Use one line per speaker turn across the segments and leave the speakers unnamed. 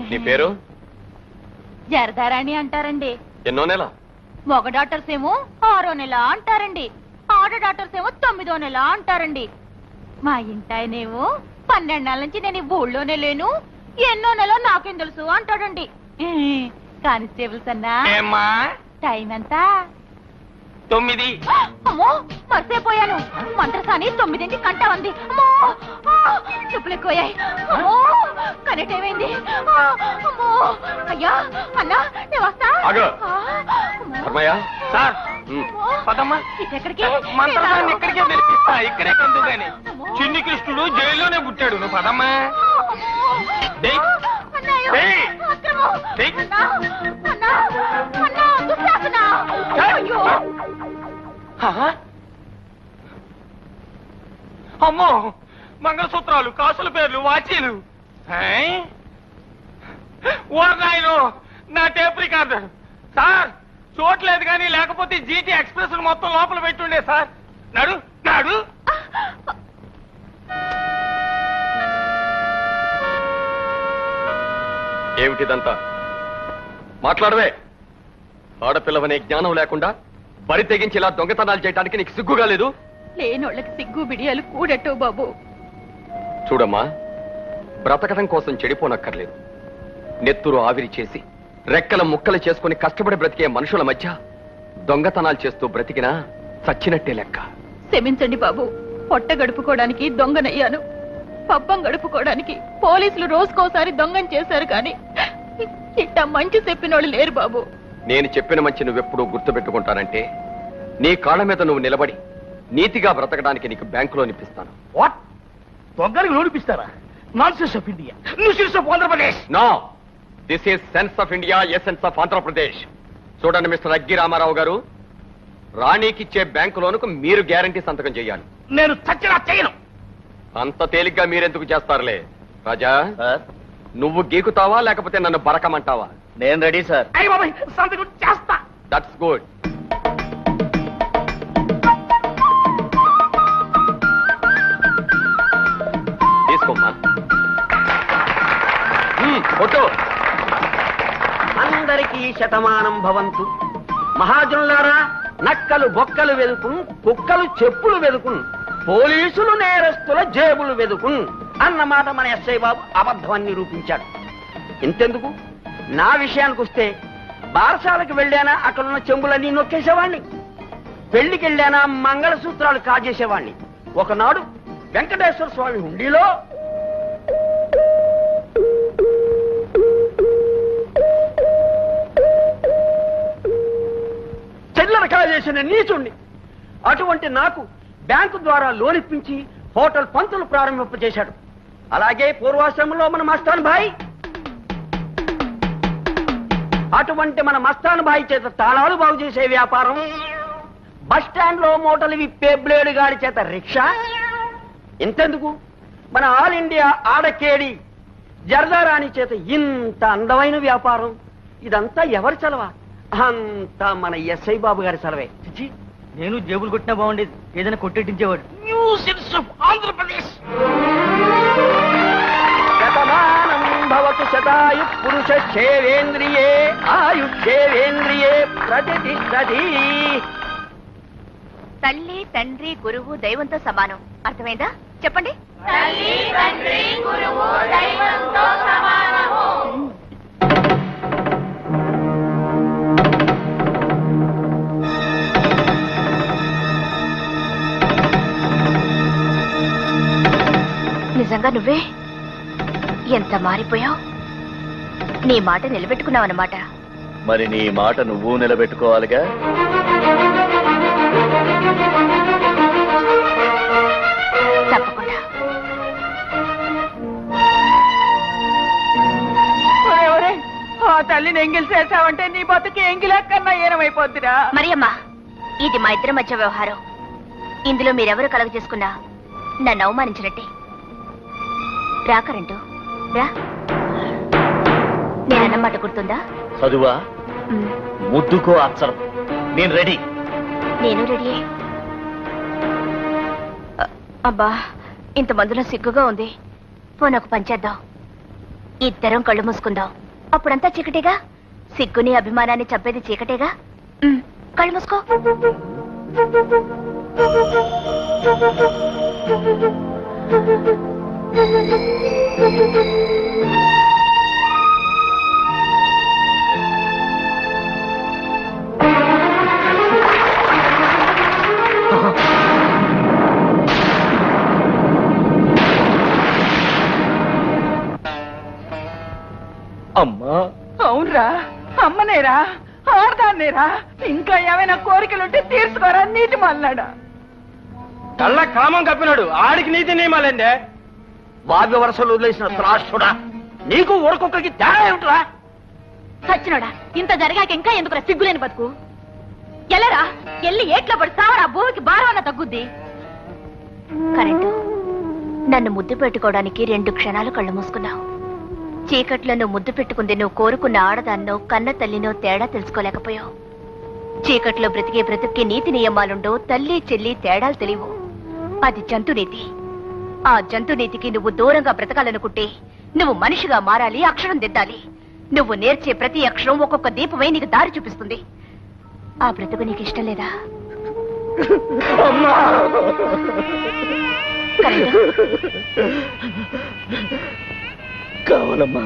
నీ పేరు?
జరదారాణి అంటారండి.
ఎన్నో నెల?
మగ డాక్టర్స్ ఏమో 6వ నెల అంటారండి, ఆడ డాక్టర్స్ ఏమో 9వ నెల అంటారండి. మా ఇంటాయనేమో 12 నెలల నుంచి నేను ఈ ఊళ్ళోనే లేను, ఎన్నో నెల నాకేం తెలుసు అంటాడండి. కానిస్టేబుల్స్ అన్నా టైం ఎంత?
9.
అమ్మో మర్చిపోయాను, మంత్రసాని 9ంటికి కంట ఉంది. అమ్మో చెప్పులు ఎక్కువయ్యాయి. అమ్మో కరెక్ట్ ఏమైంది? అమ్మో అయ్యా అన్నా నేను వస్తా.
సార్ పదమ్మా,
ఎక్కడికి?
మంత్రసాన్ని ఎక్కడికే పిలిపిస్తా, ఇక్కడే కందు గాని. చిన్ని కృష్ణుడు జైల్లోనే పుట్టాడు. నువ్వు పదమ్మా. అమ్మో మంగళసూత్రాలు, కాసుల పేర్లు, వాచీలు. ఓర్నాయను నా టేప్ రికార్డర్. సార్ చూడలేదు కానీ లేకపోతే జీటీ ఎక్స్ప్రెస్ మొత్తం లోపల పెట్టుండే సార్. నడు నడు.
ఏమిటిదంతా? మాట్లాడవే. ఆడపిల్లవనే జ్ఞానం లేకుండా బరి తెగించి ఇలా దొంగతనాలు చేయడానికి నీకు సిగ్గుగా లేదు?
లేనోళ్ళకి సిగ్గు బిడియాలు కూడట్టో బాబు.
చూడమ్మా, బ్రతకడం కోసం చెడిపోనక్కర్లేదు. నెత్తురు ఆవిరి చేసి రెక్కల ముక్కలు చేసుకుని కష్టపడి బ్రతికే మనుషుల మధ్య దొంగతనాలు చేస్తూ బ్రతికినా చచ్చినట్టే లెక్క.
క్షమించండి బాబు, పొట్ట గడుపుకోవడానికి దొంగనయ్యాను, పబ్బం గడుపుకోవడానికి పోలీసులు రోజుకోసారి దొంగం చేశారు, కానీ ఇట్ట మంచి చెప్పినోళ్ళు లేరు బాబు.
నేను చెప్పిన మంచి నువ్వెప్పుడూ గుర్తుపెట్టుకుంటానంటే నీ కాళ్ళ మీద నువ్వు నిలబడి నీతిగా బ్రతకడానికి నీకు బ్యాంకులో నిప్పిస్తాను.
వాట్? దొంగలకు లోనిపిస్తారా? Nonsense of India, nuisance of Andhra Pradesh.
No, this is sense of India, essence of Andhra Pradesh. చూడండి మిస్టర్ అగ్గి రామారావు గారు, రాణికిచ్చే బ్యాంకు లోనుకు మీరు గ్యారంటీ సంతకం చేయాలి.
నేను చచ్చినా చేయను.
అంత తేలిగ్గా మీరెందుకు చేస్తారులే. రాజా, నువ్వు గీకుతావా లేకపోతే నన్ను బరకమంటావా?
నేను రెడీ సార్. అయ్య బాబాయ్, సంతకం చేస్తా.
That's good. తీసుకోమ్మా. ఫోటో.
అందరికీ శతమానం భవంతు. మహాజనులారా, నక్కలు బొక్కలు వెదుకున్, కుక్కలు చెప్పులు వెదుకున్, పోలీసులు నేరస్తుల జేబులు వెదుకున్ అన్నమాట మన ఎస్ఐ బాబు అబద్ధాన్ని నిరూపించాడు. ఇంతెందుకు, నా విషయానికి వస్తే బారసాలకు వెళ్ళానా అక్కడున్న చెంబులన్నీ నొక్కేసేవాణ్ణి, పెళ్లికి వెళ్ళానా మంగళసూత్రాలు కాజేసేవాణ్ణి. ఒకనాడు వెంకటేశ్వర స్వామి హుండీలో చిల్లర కాజేసిన నీచుండి. అటువంటి నాకు బ్యాంకు ద్వారా లోన్ ఇప్పించి హోటల్ పంతులు ప్రారంభింపజేశాడు. అలాగే పూర్వాశ్రమంలో మన మస్తాన్ భాయ్, అటువంటి మన మస్తాన్ భాయ్ చేత తాళాలు బాగు చేసే వ్యాపారం, బస్ స్టాండ్ లో మూటలు విప్పే బ్లేడు గాడి చేత రిక్షా. ఇంతెందుకు, మన ఆల్ ఇండియా ఆడకేడి జర్దారాణి చేత ఇంత అందమైన వ్యాపారం. ఇదంతా ఎవరి చలవా? అంతా మన ఎస్ఐ బాబు గారి చలవే.
నేను జేబులు కొట్టినా బాగుండేది, ఏదైనా కొట్టెట్టించేవాడు. Nuisance of Andhra Pradesh.
శతమానం భవతు శతాయు పురుషేంద్రియే ఆయుష్యేంద్రియే ప్రతిష్టతి.
తల్లి, తండ్రి, గురువు దైవంతో సమానం. అర్థమైందా? చెప్పండి.
తల్లి, తండ్రి, గురువు దైవంతో సమానము.
నిజంగా నువ్వే? ఎంత మారిపోయావు. నీ మాట నిలబెట్టుకున్నావన్నమాట.
మరి నీ మాట నువ్వు నిలబెట్టుకోవాలిగా.
తప్పకుండా.
ఆ తల్లిని ఎంగిల్ చేసావంటే నీ బతుకి ఎంగిలక్కన్నా ఏనమైపోద్దిరా.
మరి అమ్మా, ఇది మా ఇద్దరి మధ్య వ్యవహారం. ఇందులో మీరెవరు కలగ చేసుకున్నా నన్ను అవమానించినట్టే. రాకరంటూ రా. నేనన్నమాట గుర్తుందా?
చదువా, ముద్దుకో అక్షరం. నేను రెడీ.
నేను రెడీ. అబ్బా, ఇంత మందులో సిగ్గుగా ఉంది. పోనొక పంచేద్దాం. ఇద్దరం కళ్ళు మూసుకుందాం. అప్పుడంతా చీకటేగా. సిగ్గుని అభిమానాన్ని చంపేది చీకటేగా. కళ్ళు మూసుకో.
అమ్మా,
అవునరా, అమ్మనేరా, ఆడదాన్నేరా. ఇంకా ఏమైనా కోరికలుంటే తీర్చుకోరా నీటి మల్లాడా.
కళ్ళ కామం కప్పినాడు ఆడికి నీతి నియమాలండే.
వావ్య వరసలు వదిలేసిన త్రాష్టుడా, నీకు ఊరకొక్కకి తేడా ఏమిట్రా?
సచ్చినోడా, ఇంత జరిగాక ఇంకా ఎందుకురా సిగ్గులేని బతుకు? ఎల్లరా, ఎల్లి ఏట్లో పడి సావరా, భూమికి భారమన్న తగ్గుద్ది. కరెంటు, నన్ను ముద్దు పెట్టుకోవడానికి 2 క్షణాలు కళ్ళు మూసుకున్నావు. చీకట్లో నువ్వు ముద్దు పెట్టుకుంది నువ్వు కోరుకున్న ఆడదాన్నో కన్న తల్లినో తేడా తెలుసుకోలేకపోయావు. చీకట్లో బ్రతికే బ్రతుక్కి నీతి నియమాలుండో, తల్లి చెల్లి తేడాలు తెలియవు. అది జంతునీతి. ఆ జంతునీతికి నువ్వు దూరంగా బ్రతకాలనుకుంటే నువ్వు మనిషిగా మారాలి, అక్షరం దిద్దాలి. నువ్వు నేర్చే ప్రతి అక్షరం ఒక్కొక్క దీపమై నీకు దారి చూపిస్తుంది. ఆ బ్రతుకు నీకు ఇష్టం లేదా?
కావాలమ్మా,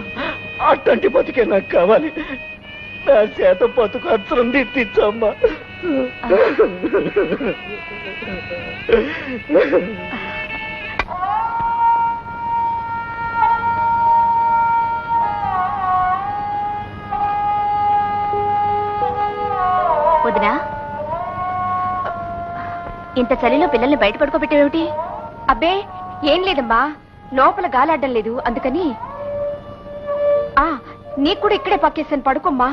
అట్టంటి బతికే నాకు కావాలి. నా చేత బతుకు అక్షరం దిద్దిచ్చమ్మా.
వదినా, ఇంత చలిలో పిల్లల్ని బయట పడుకోబెట్టేమిటి?
అబ్బే ఏం లేదమ్మా, లోపల గాలాడడం లేదు అందుకని. నీకు కూడా ఇక్కడే పక్కేసాను, పడుకోమ్మా.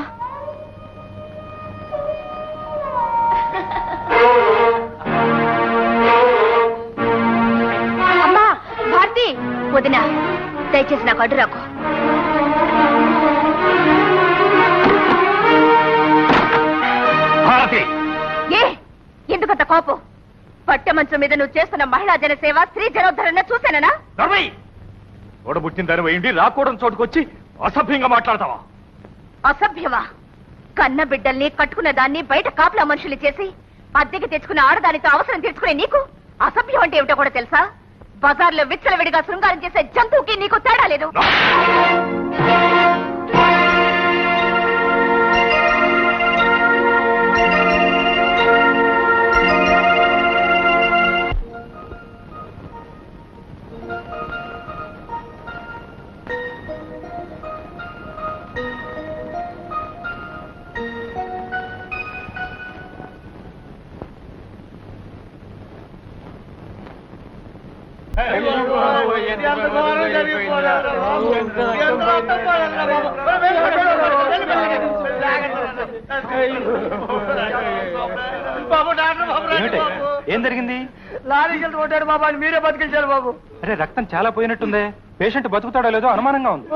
అమ్మా భారతి.
వదినా, దయచేసి నాకు అడ్డు రాకు. ఏ ఎందుకంత కోపం? పట్టె మంచం మీద నువ్వు చేస్తున్న మహిళా జనసేవ, స్త్రీ జనోద్ధరణ చూశానా?
ఓడబుట్టిన దాని వేయండి, రాకూడని చోటుకొచ్చి అసభ్యంగా మాట్లాడతావా?
అసభ్యమా? కన్న బిడ్డల్ని కట్టుకున్న దాన్ని బయట కాపులా మనుషులు చేసి అద్దెకి తెచ్చుకున్న ఆడదానితో అవసరం తీర్చుకునే నీకు అసభ్యం అంటే ఏమిటో కూడా తెలుసా? బజార్లో విచ్చలవిడిగా శృంగారం చేసే జంతువుకి నీకు తేడా లేదు.
ఏం జరిగింది?
లారీకి కొట్టాడు బాబా అని మీరే బతికించారు బాబు.
అరే, రక్తం చాలా పోయినట్టుందే. పేషెంట్ బతుకుతాడో లేదో అనుమానంగా ఉంది.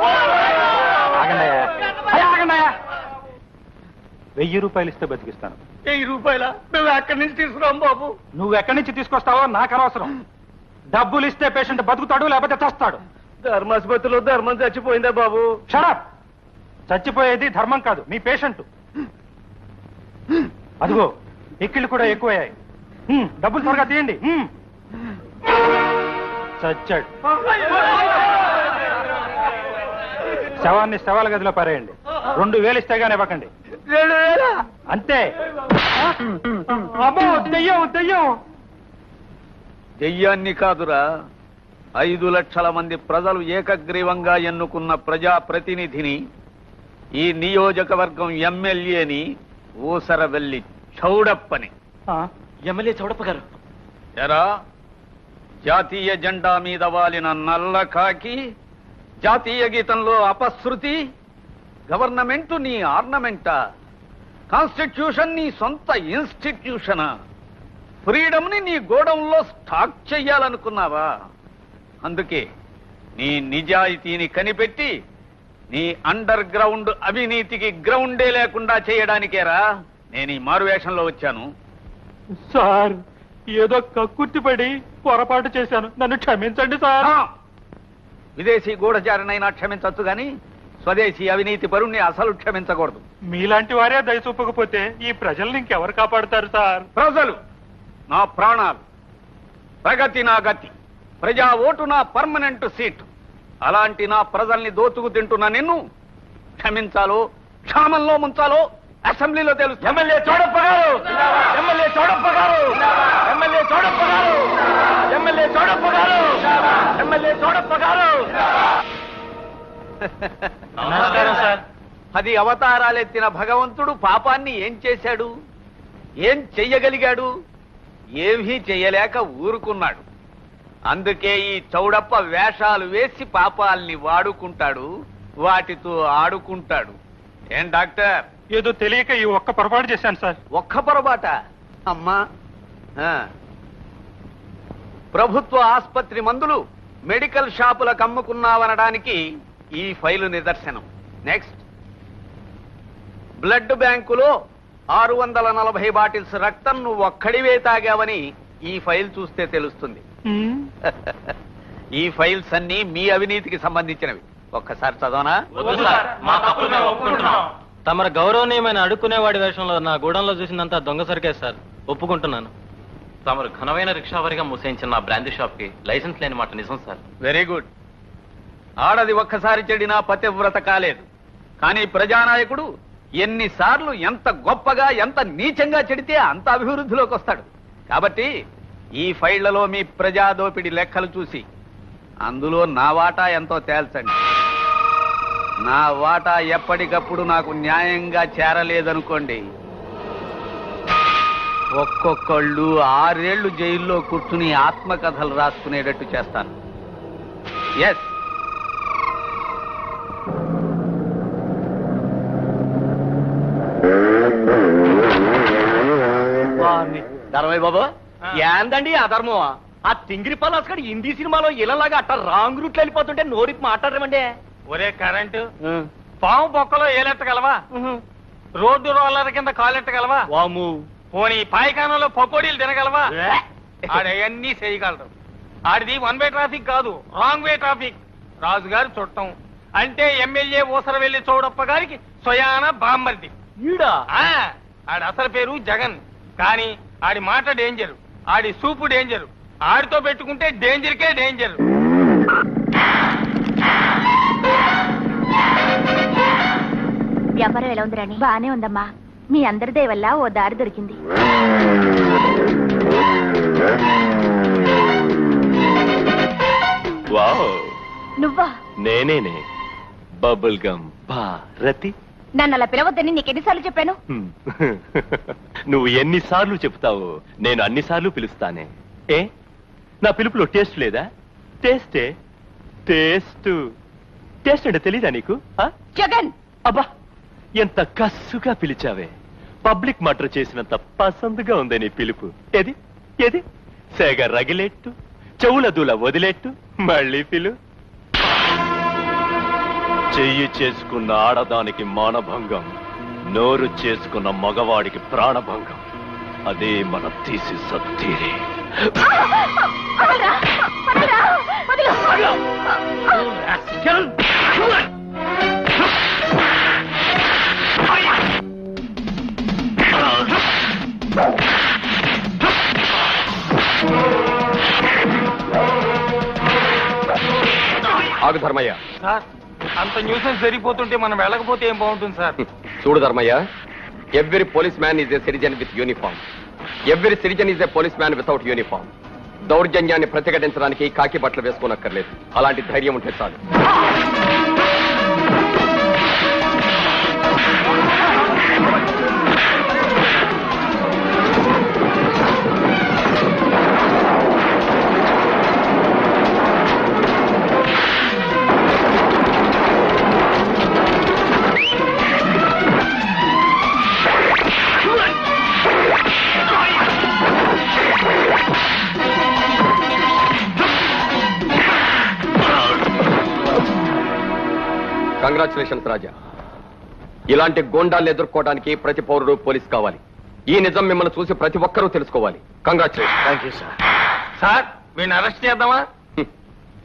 ఆగండాయా, 1000 రూపాయలు ఇస్తే బతికిస్తాను.
1000 రూపాయల మేము ఎక్కడి నుంచి తీసుకురాం బాబు?
నువ్వు ఎక్కడి నుంచి తీసుకొస్తావో నాకు అనవసరం. డబ్బులు ఇస్తే పేషెంట్ బతుకుతాడు, లేకపోతే చస్తాడు.
ధర్మాసుపత్రిలో ధర్మం చచ్చిపోయిందా బాబు?
షడప్! చచ్చిపోయేది ధర్మం కాదు, మీ పేషెంట్. అదిగో ఎక్కిళ్ళు కూడా ఎక్కువయ్యాయి. డబ్బులు త్వరగా తీయండి. చచ్చాడు. శవాన్ని శవాల గదిలో పారేయండి. 2000 ఇస్తే గానీ ఇవ్వకండి.
2000?
అంతే. అమ్మో, దెయ్యం దెయ్యం.
దెయ్యాన్ని కాదురా, 5 లక్షల మంది ప్రజలు ఏకగ్రీవంగా ఎన్నుకున్న ప్రజాప్రతినిధిని, ఈ నియోజకవర్గం ఎమ్మెల్యేని ఊసరవెల్లి చౌడప్పని.
ఎమ్మెల్యే చౌడప్ప గారు,
ఎరా, జాతీయ జెండా మీద వాలిన నల్ల కాకి, జాతీయ గీతంలో అపశృతి, గవర్నమెంట్ నీ ఆర్నమెంటా, కాన్స్టిట్యూషన్ నీ సొంత ఇన్స్టిట్యూషనా, ఫ్రీడమ్ ని నీ గోడౌన్లో స్టాక్ చెయ్యాలనుకున్నావా? అందుకే నీ నిజాయితీని కనిపెట్టి నీ అండర్ గ్రౌండ్ అవినీతికి గ్రౌండే లేకుండా చేయడానికేరా నేను ఈ మారువేషంలో వచ్చాను.
సార్, ఏదో కక్కుర్తిపడి పొరపాటు చేశాను, నన్ను క్షమించండి సార్.
విదేశీ గూఢచారినైనా క్షమించవచ్చు గాని స్వదేశీ అవినీతి పరుణ్ణి అసలు క్షమించకూడదు.
మీలాంటి వారే దయ చూపకపోతే ఈ ప్రజల్ని ఇంకెవరు కాపాడుతారు సార్?
ప్రజలు నా ప్రాణాలు, ప్రగతి నా గతి, ప్రజా ఓటు నా పర్మనెంట్ సీట్. అలాంటి నా ప్రజల్ని దోచుకు తింటున్న నిన్ను క్షమించాలో క్షామంలో ముంచాలో అసెంబ్లీలో తెలుసు.
ఎమ్మెల్యే చోడప్ప గారు, ఎమ్మెల్యే చోడప్ప గారు, ఎమ్మెల్యే చోడప్ప గారు, ఎమ్మెల్యే చోడప్ప గారు, ఎమ్మెల్యే చోడప్ప గారు. నమస్కారం సార్.
అది అవతారాలెత్తిన భగవంతుడు పాపాన్ని ఏం చేశాడు, ఏం చెయ్యగలిగాడు? ఏమీ చెయ్యలేక ఊరుకున్నాడు. అందుకే ఈ చౌడప్ప వేషాలు వేసి పాపాల్ని వాడుకుంటాడు, వాటితో ఆడుకుంటాడు. ఏం డాక్టర్?
ఏదో తెలియక ఈ ఒక్క పొరపాటు చేశాను సార్.
ఒక్క పొరపాట అమ్మా? ప్రభుత్వ ఆస్పత్రి మందులు మెడికల్ షాపులకు అమ్ముకున్నావనడానికి ఈ ఫైలు నిదర్శనం. నెక్స్ట్, బ్లడ్ బ్యాంకులో 640 బాటిల్స్ రక్తం నువ్వు ఒక్కడివే తాగావని ఈ ఫైల్ చూస్తే తెలుస్తుంది. ఈ ఫైల్స్ అన్ని మీ అవినీతికి సంబంధించినవి. ఒక్కసారి చదవనా?
తమరు గౌరవనీయమైన అడుక్కునేవాడి వేషంలో నా గూడెంలో చూసినంత దొంగ సరికే సార్, ఒప్పుకుంటున్నాను. తమరు ఘనమైన రిక్షావారిగా మూసేయించిన నా బ్రాందీ షాప్ కి లైసెన్స్ లేని మాట నిజం సార్.
Very good. ఆడది ఒక్కసారి చెడినా పతివ్రత కాలేదు. కానీ ప్రజానాయకుడు ఎన్నిసార్లు ఎంత గొప్పగా ఎంత నీచంగా చెడితే అంత అభివృద్ధిలోకి వస్తాడు. కాబట్టి ఈ ఫైళ్లలో మీ ప్రజాదోపిడి లెక్కలు చూసి అందులో నా వాటా ఎంతో తేల్చండి. నా వాటా ఎప్పటికప్పుడు నాకు న్యాయంగా చేరలేదనుకోండి, ఒక్కొక్కళ్ళు 6 ఏళ్లు జైల్లో కూర్చుని ఆత్మకథలు రాసుకునేటట్టు చేస్తాను. ఎస్.
ధర్మయ్య బాబు, ఏందండి అధర్మం? ఆ తింగిరి పలాస్కడు హిందీ సినిమాలో ఇలాగా అట్ట రాంగ్ రూట్ వెళ్ళిపోతుంటే నోరికి మాట్లాడమండి.
ఒరే కరెంటు, పాము బొక్కలో ఏలెట్టగలవా? రోడ్డు రోలర్ కింద కాలెట్టగలవా?
వాము
పోనీ పాయకానంలో పకోడీలు తినగలవా? ఆడవన్నీ చేయగలరు. ఆడిది 1 వే ట్రాఫిక్ కాదు, రాంగ్ వే ట్రాఫిక్. రాజుగారు చుట్టం అంటే ఎమ్మెల్యే ఊసరవెల్లి చౌడప్ప గారికి స్వయాన బామ్మర్ది.
ఈడా
ఆడి అసలు పేరు జగన్. కానీ ఆడి మాట డేంజర్, ఆడి సూపు డేంజర్. ఆడితో పెట్టుకుంటే డేంజర్కే డేంజర్.
వ్యాపారం ఎలా ఉంది రాణి? బానే ఉందమ్మా. మీ అందరి దయ వల్ల ఓ దారి దొరికింది.
వావ్,
నువ్వా?
నేనేనే బబుల్ గమ్ భారతి.
నన్ను అలా పిలవద్దని నీకెన్నిసార్లు చెప్పాను?
నువ్వు ఎన్నిసార్లు చెప్తావో నేను అన్నిసార్లు పిలుస్తానే. ఏ, నా పిలుపులో టేస్ట్ లేదా? టేస్టే. టేస్ట్ టేస్ట్ అంటే తెలీదా నీకు?
జగన్!
అబ్బా, ఎంత కస్సుగా పిలిచావే. పబ్లిక్ మర్డర్ చేసినంత పసందుగా ఉందే నీ పిలుపు. ఏది ఏది? సేగ రగిలేట్టు, చెవుల దూల వదిలేట్టు, మళ్ళీ పిలు. చెయ్యి చేసుకున్న ఆడదానికి మానభంగం, నోరు చేసుకున్న మగవాడికి ప్రాణభంగం. అదే మన తీసి సత్తీరే.
ఆగు ధర్మయ్య.
సార్, అంత న్యూసెన్స్ జరిగిపోతుంటే మనం వెళ్ళకపోతే ఏం బాగుంటుంది సార్?
చూడు Dharmayya, every police man is a citizen with uniform. Every citizen is a police man without uniform. దౌర్జన్యాన్ని ప్రతిఘటించడానికి కాకి బట్టలు వేసుకోనక్కర్లేదు. అలాంటి ధైర్యం ఉంటే చాలు. కంగ్రాచులేషన్స్ రాజా. ఇలాంటి గోండాల్ని ఎదుర్కోవడానికి ప్రతి పౌరుడు పోలీస్ కావాలి. ఈ నిజం మిమ్మల్ని చూసి ప్రతి ఒక్కరూ తెలుసుకోవాలి. కంగ్రాచులేషన్.
సార్, వీడిని అరెస్ట్ చేద్దామా?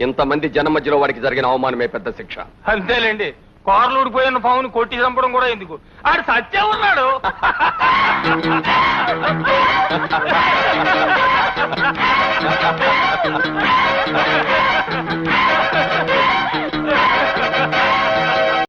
ఇంతమంది జనం మధ్యలో వాడికి జరిగిన అవమానమే పెద్ద శిక్ష.
అంతేలేండి, కార్లు ఊడిపోయిన పావుని కొట్టి చంపడం కూడా ఎందుకు, ఆడు సత్యం ఉన్నాడు.